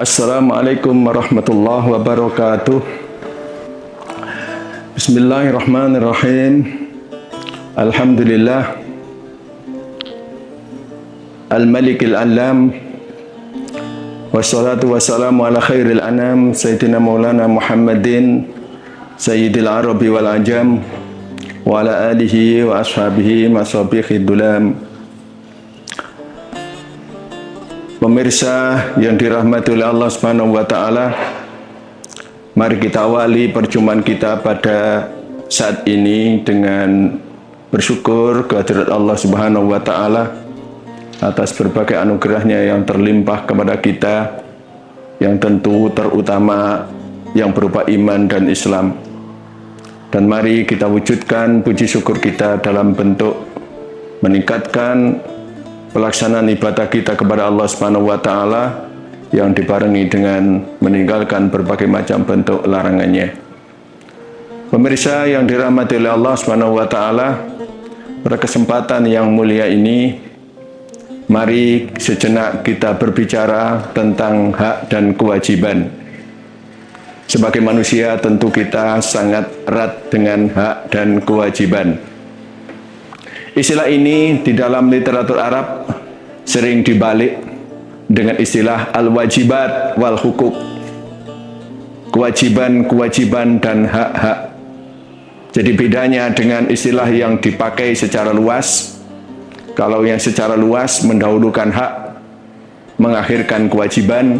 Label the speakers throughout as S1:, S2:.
S1: Assalamualaikum warahmatullahi wabarakatuh. Bismillahirrahmanirrahim. Alhamdulillah Al-Malikil Alam. Wassalatu wassalamu ala khairil anam Sayyidina Maulana Muhammadin Sayyidil Arabi wal Ajam wa ala alihi wa ashabihi masabiqid dulam. Pemirsa yang dirahmati oleh Allah Subhanahu wa taala, mari kita awali perjumpaan kita pada saat ini dengan bersyukur kehadirat Allah Subhanahu wa taala atas berbagai anugerahnya yang terlimpah kepada kita, yang tentu terutama yang berupa iman dan Islam. Dan mari kita wujudkan puji syukur kita dalam bentuk meningkatkan pelaksanaan ibadah kita kepada Allah Subhanahu wa taala yang dibarengi dengan meninggalkan berbagai macam bentuk larangannya. Pemirsa yang dirahmati oleh Allah Subhanahu wa taala, pada kesempatan yang mulia ini mari sejenak kita berbicara tentang hak dan kewajiban. Sebagai manusia tentu kita sangat erat dengan hak dan kewajiban. Istilah ini di dalam literatur Arab sering dibalik dengan istilah al-wajibat wal hukuk. Kewajiban-kewajiban dan hak-hak. Jadi bedanya dengan istilah yang dipakai secara luas. Kalau yang secara luas mendahulukan hak, mengakhirkan kewajiban,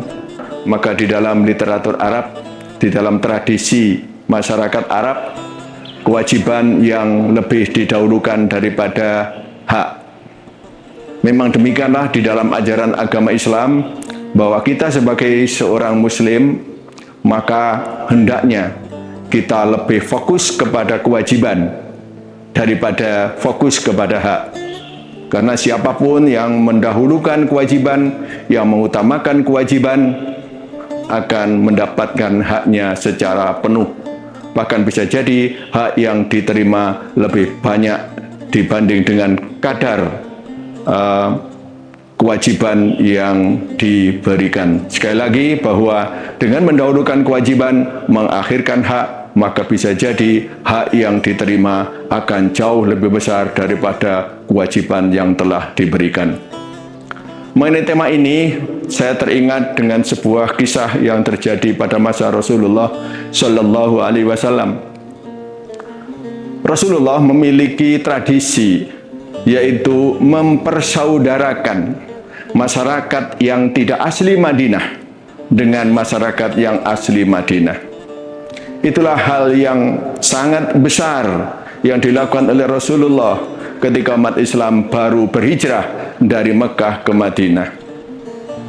S1: maka di dalam literatur Arab, di dalam tradisi masyarakat Arab, kewajiban yang lebih didahulukan daripada hak. Memang demikianlah di dalam ajaran agama Islam, bahwa kita sebagai seorang muslim, maka hendaknya kita lebih fokus kepada kewajiban daripada fokus kepada hak. Karena siapapun yang mendahulukan kewajiban, yang mengutamakan kewajiban, akan mendapatkan haknya secara penuh. Bahkan bisa jadi hak yang diterima lebih banyak dibanding dengan kadar kewajiban yang diberikan. Sekali lagi bahwa dengan mendahulukan kewajiban, mengakhirkan hak, maka bisa jadi hak yang diterima akan jauh lebih besar daripada kewajiban yang telah diberikan. Mengenai tema ini, saya teringat dengan sebuah kisah yang terjadi pada masa Rasulullah Shallallahu Alaihi Wasallam. Rasulullah memiliki tradisi, yaitu mempersaudarakan masyarakat yang tidak asli Madinah dengan masyarakat yang asli Madinah. Itulah hal yang sangat besar yang dilakukan oleh Rasulullah ketika umat Islam baru berhijrah dari Mekah ke Madinah.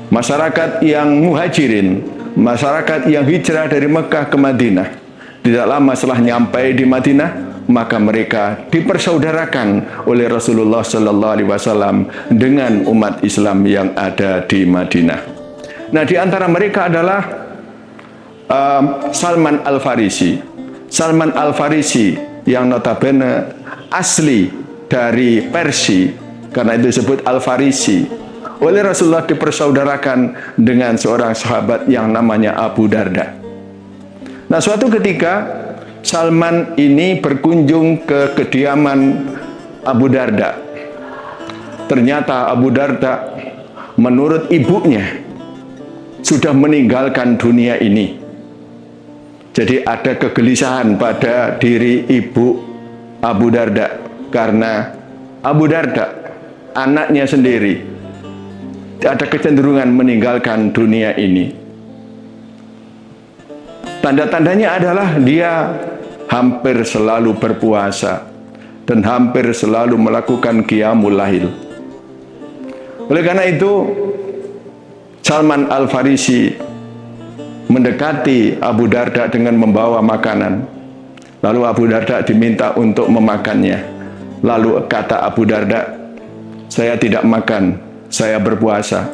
S1: Masyarakat yang muhajirin, masyarakat yang hijrah dari Mekah ke Madinah, tidak lama setelah nyampai di Madinah, maka mereka dipersaudarakan oleh Rasulullah Sallallahu Alaihi Wasallam dengan umat Islam yang ada di Madinah. Nah, di antara mereka adalah Salman Al-Farisi. Salman Al-Farisi yang notabene asli dari Persia, karena itu disebut Al-Farisi. Oleh Rasulullah dipersaudarakan dengan seorang sahabat yang namanya Abu Darda. Nah, suatu ketika Salman ini berkunjung ke kediaman Abu Darda. Ternyata Abu Darda menurut ibunya sudah meninggalkan dunia ini. Jadi ada kegelisahan pada diri ibu Abu Darda, karena Abu Darda, anaknya sendiri, ada kecenderungan meninggalkan dunia ini. Tanda-tandanya adalah dia hampir selalu berpuasa dan hampir selalu melakukan qiyamul lail. Oleh karena itu, Salman Al-Farisi mendekati Abu Darda dengan membawa makanan. Lalu Abu Darda diminta untuk memakannya. Lalu kata Abu Darda, "Saya tidak makan, saya berpuasa."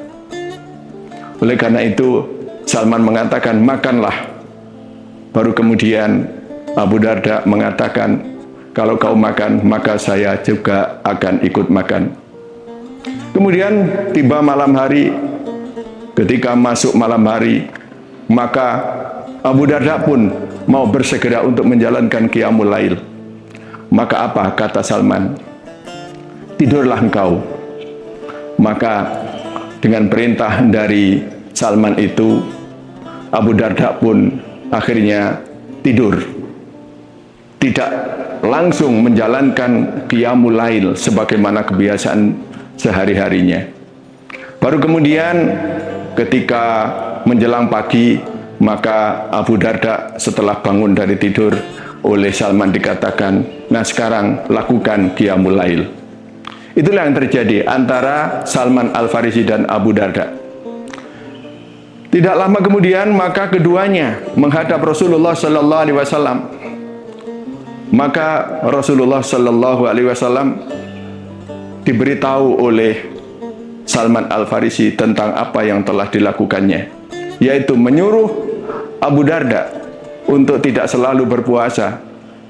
S1: Oleh karena itu, Salman mengatakan, "Makanlah." Baru kemudian Abu Darda mengatakan, "Kalau kau makan, maka saya juga akan ikut makan." Kemudian tiba malam hari, ketika masuk malam hari, maka Abu Darda pun mau bersegera untuk menjalankan qiyamul lail. Maka apa kata Salman? Tidurlah engkau. Maka dengan perintah dari Salman itu, Abu Darda pun akhirnya tidur. Tidak langsung menjalankan qiyamul lail sebagaimana kebiasaan sehari-harinya. Baru kemudian ketika menjelang pagi, maka Abu Darda setelah bangun dari tidur oleh Salman dikatakan, nah sekarang lakukan qiyamul lail. Itulah yang terjadi antara Salman Al-Farisi dan Abu Darda. Tidak lama kemudian maka keduanya menghadap Rasulullah Sallallahu Alaihi Wasallam. Maka Rasulullah Sallallahu Alaihi Wasallam diberitahu oleh Salman Al-Farisi tentang apa yang telah dilakukannya, yaitu menyuruh Abu Darda untuk tidak selalu berpuasa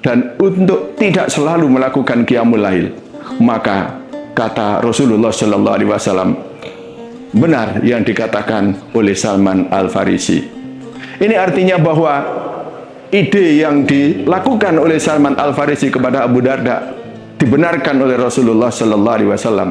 S1: dan untuk tidak selalu melakukan qiyamul lail. Maka kata Rasulullah Sallallahu Alaihi Wasallam, benar yang dikatakan oleh Salman Al-Farisi. Ini artinya bahwa ide yang dilakukan oleh Salman Al-Farisi kepada Abu Darda dibenarkan oleh Rasulullah Sallallahu Alaihi Wasallam.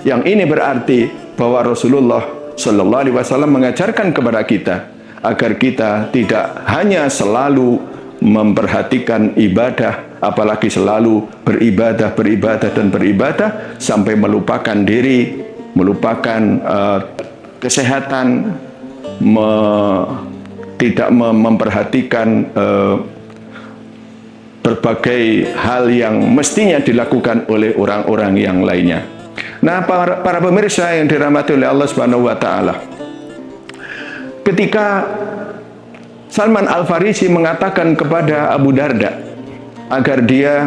S1: Yang ini berarti bahwa Rasulullah Sallallahu Alaihi Wasallam mengajarkan kepada kita agar kita tidak hanya selalu memperhatikan ibadah, apalagi selalu beribadah sampai melupakan diri, melupakan kesehatan, tidak memperhatikan berbagai hal yang mestinya dilakukan oleh orang-orang yang lainnya. Nah, para pemirsa yang dirahmati oleh Allah Subhanahu wa taala, ketika Salman Al-Farisi mengatakan kepada Abu Darda agar dia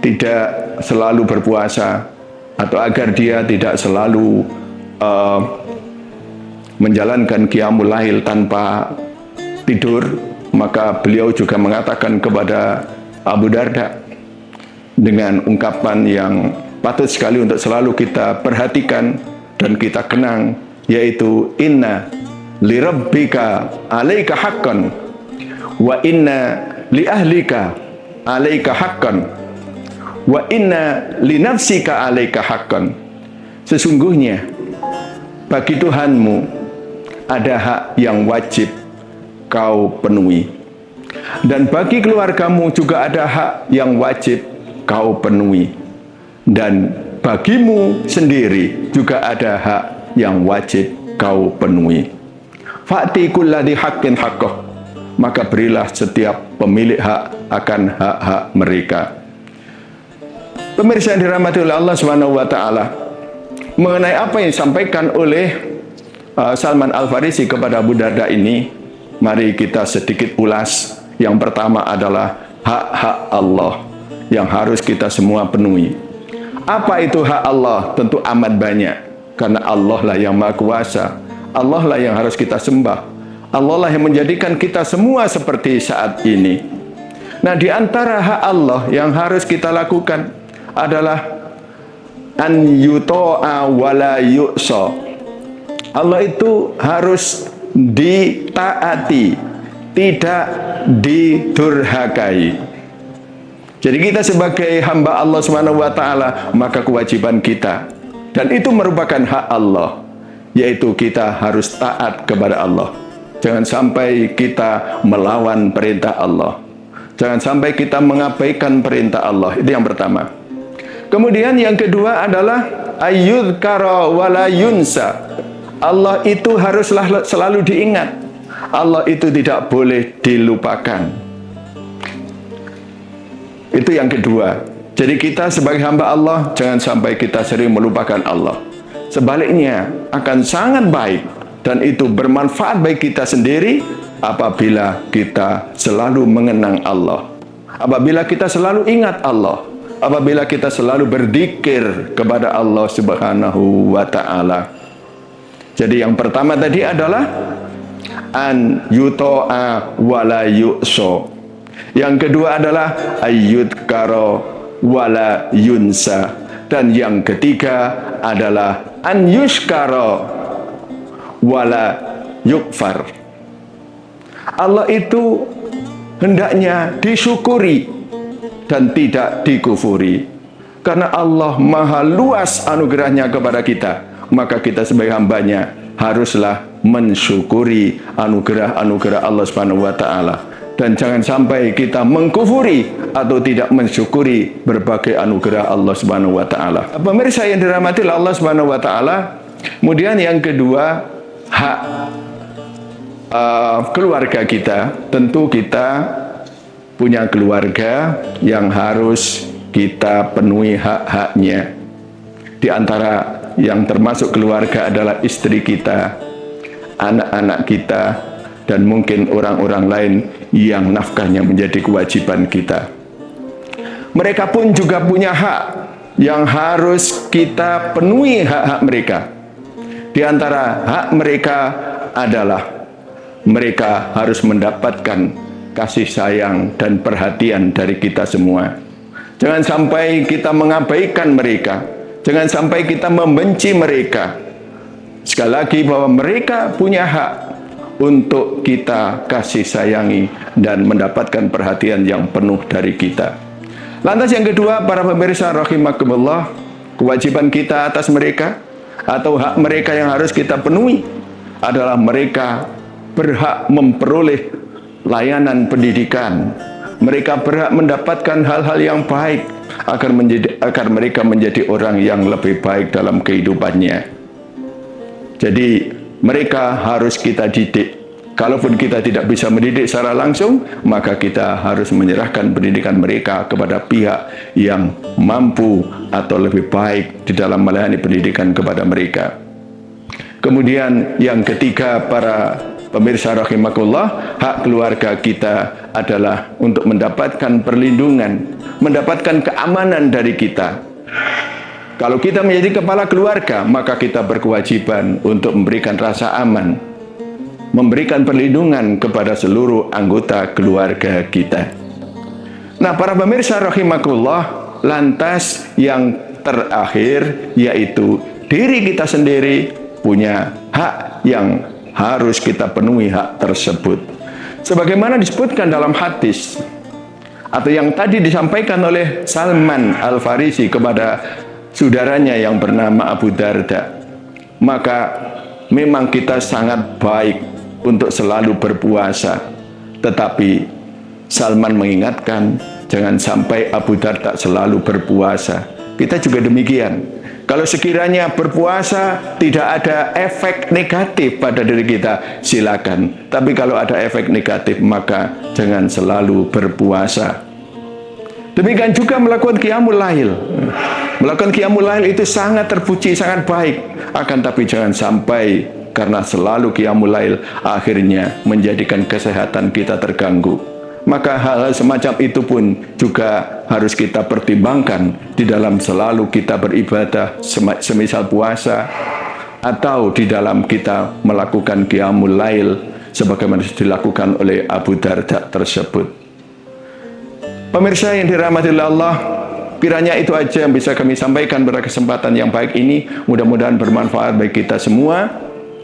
S1: tidak selalu berpuasa atau agar dia tidak selalu menjalankan qiyamul lail tanpa tidur, maka beliau juga mengatakan kepada Abu Darda dengan ungkapan yang patut sekali untuk selalu kita perhatikan dan kita kenang, yaitu inna li rabbika alaika haqqan wa inna li ahlika alaika haqqan wa inna li nafsika alaika haqqan. Sesungguhnya bagi Tuhanmu ada hak yang wajib kau penuhi, dan bagi keluargamu juga ada hak yang wajib kau penuhi, dan bagimu sendiri juga ada hak yang wajib kau penuhi. Fa'ti kulladzi haqqin haqqah, maka berilah setiap pemilik hak akan hak-hak mereka. Pemirsa yang dirahmati oleh Allah Subhanahu wa taala, mengenai apa yang disampaikan oleh Salman Al-Farisi kepada Abu Darda ini, mari kita sedikit ulas. Yang pertama adalah hak-hak Allah yang harus kita semua penuhi. Apa itu hak Allah? Tentu amat banyak, karena Allah lah yang Maha Kuasa. Allah lah yang harus kita sembah. Allah lah yang menjadikan kita semua seperti saat ini. Nah, di antara hak Allah yang harus kita lakukan adalah an yuto'a wala yu'sa. Allah itu harus ditaati, tidak didurhakai. Jadi kita sebagai hamba Allah Subhanahu wa taala, maka kewajiban kita, dan itu merupakan hak Allah, yaitu kita harus taat kepada Allah. Jangan sampai kita melawan perintah Allah. Jangan sampai kita mengabaikan perintah Allah. Itu yang pertama. Kemudian yang kedua adalah ayyudhkara wala yunsa. Allah itu haruslah selalu diingat. Allah itu tidak boleh dilupakan. Itu yang kedua. Jadi kita sebagai hamba Allah, jangan sampai kita sering melupakan Allah. Sebaliknya, akan sangat baik dan itu bermanfaat bagi kita sendiri apabila kita selalu mengenang Allah. Apabila kita selalu ingat Allah. Apabila kita selalu berzikir kepada Allah Subhanahu wa taala. Jadi yang pertama tadi adalah an yuto'a wala yu'so. Yang kedua adalah ayyudkara wala yunsa. Dan yang ketiga adalah an yushkara wala yukfar. Allah itu hendaknya disyukuri dan tidak dikufuri. Karena Allah maha luas anugerahnya kepada kita, maka kita sebagai hambanya haruslah mensyukuri anugerah-anugerah Allah Subhanahu wa Ta'ala. Dan jangan sampai kita mengkufuri atau tidak mensyukuri berbagai anugerah Allah Subhanahu wa Ta'ala. Pemirsa yang dirahmati Allah Subhanahu wa Ta'ala, kemudian yang kedua, hak keluarga kita. Tentu kita punya keluarga yang harus kita penuhi hak-haknya. Di antara yang termasuk keluarga adalah istri kita, anak-anak kita, dan mungkin orang-orang lain yang nafkahnya menjadi kewajiban kita. Mereka pun juga punya hak yang harus kita penuhi hak-hak mereka. Di antara hak mereka adalah mereka harus mendapatkan kasih sayang dan perhatian dari kita semua. Jangan sampai kita mengabaikan mereka. Jangan sampai kita membenci mereka. Sekali lagi bahwa mereka punya hak untuk kita kasih sayangi dan mendapatkan perhatian yang penuh dari kita. Lantas yang kedua, para pemirsa rahimakumullah, kewajiban kita atas mereka atau hak mereka yang harus kita penuhi adalah mereka berhak memperoleh layanan pendidikan. Mereka berhak mendapatkan hal-hal yang baik agar mereka menjadi orang yang lebih baik dalam kehidupannya. Jadi mereka harus kita didik. Kalaupun kita tidak bisa mendidik secara langsung, maka kita harus menyerahkan pendidikan mereka kepada pihak yang mampu atau lebih baik di dalam melayani pendidikan kepada mereka. Kemudian yang ketiga, para pemirsa rahimakumullah, hak keluarga kita adalah untuk mendapatkan perlindungan, mendapatkan keamanan dari kita. Kalau kita menjadi kepala keluarga, maka kita berkewajiban untuk memberikan rasa aman, memberikan perlindungan kepada seluruh anggota keluarga kita. Nah, para pemirsa rahimakumullah, lantas yang terakhir yaitu diri kita sendiri punya hak yang harus kita penuhi hak tersebut. Sebagaimana disebutkan dalam hadis atau yang tadi disampaikan oleh Salman Al-Farisi kepada saudaranya yang bernama Abu Darda, maka memang kita sangat baik untuk selalu berpuasa. Tetapi Salman mengingatkan, jangan sampai Abu Darda selalu berpuasa. Kita juga demikian. Kalau sekiranya berpuasa tidak ada efek negatif pada diri kita, silakan. Tapi kalau ada efek negatif, maka jangan selalu berpuasa. Demikian juga melakukan qiyamul lail. Melakukan qiyamul lail itu sangat terpuji, sangat baik. Akan tapi jangan sampai karena selalu qiyamul lail akhirnya menjadikan kesehatan kita terganggu. Maka hal-hal semacam itu pun juga harus kita pertimbangkan di dalam selalu kita beribadah, semisal puasa, atau di dalam kita melakukan qiyamul lail sebagaimana dilakukan oleh Abu Darda tersebut. Pemirsa yang dirahmati Allah, kiranya itu aja yang bisa kami sampaikan pada kesempatan yang baik ini. Mudah-mudahan bermanfaat bagi kita semua.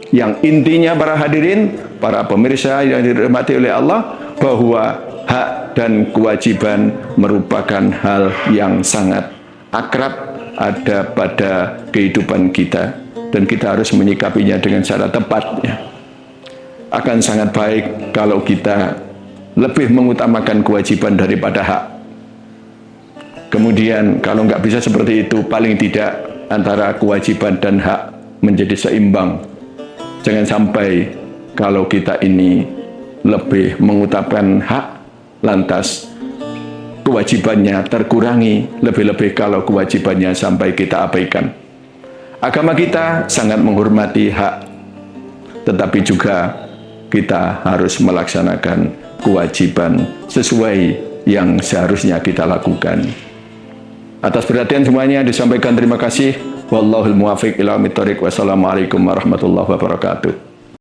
S1: Yang intinya, para hadirin, para pemirsa yang dirahmati oleh Allah, bahwa hak dan kewajiban merupakan hal yang sangat akrab ada pada kehidupan kita, dan kita harus menyikapinya dengan cara tepat. Akan sangat baik kalau kita lebih mengutamakan kewajiban daripada hak. Kemudian kalau nggak bisa seperti itu, paling tidak antara kewajiban dan hak menjadi seimbang. Jangan sampai kalau kita ini lebih mengutamakan hak, lantas kewajibannya terkurangi, lebih-lebih kalau kewajibannya sampai kita abaikan. Agama kita sangat menghormati hak, tetapi juga kita harus melaksanakan kewajiban sesuai yang seharusnya kita lakukan. Atas perhatian semuanya disampaikan terima kasih. Wallahul muwaffiq ila aqwamit thoriq. Wassalamualaikum warahmatullahi wabarakatuh.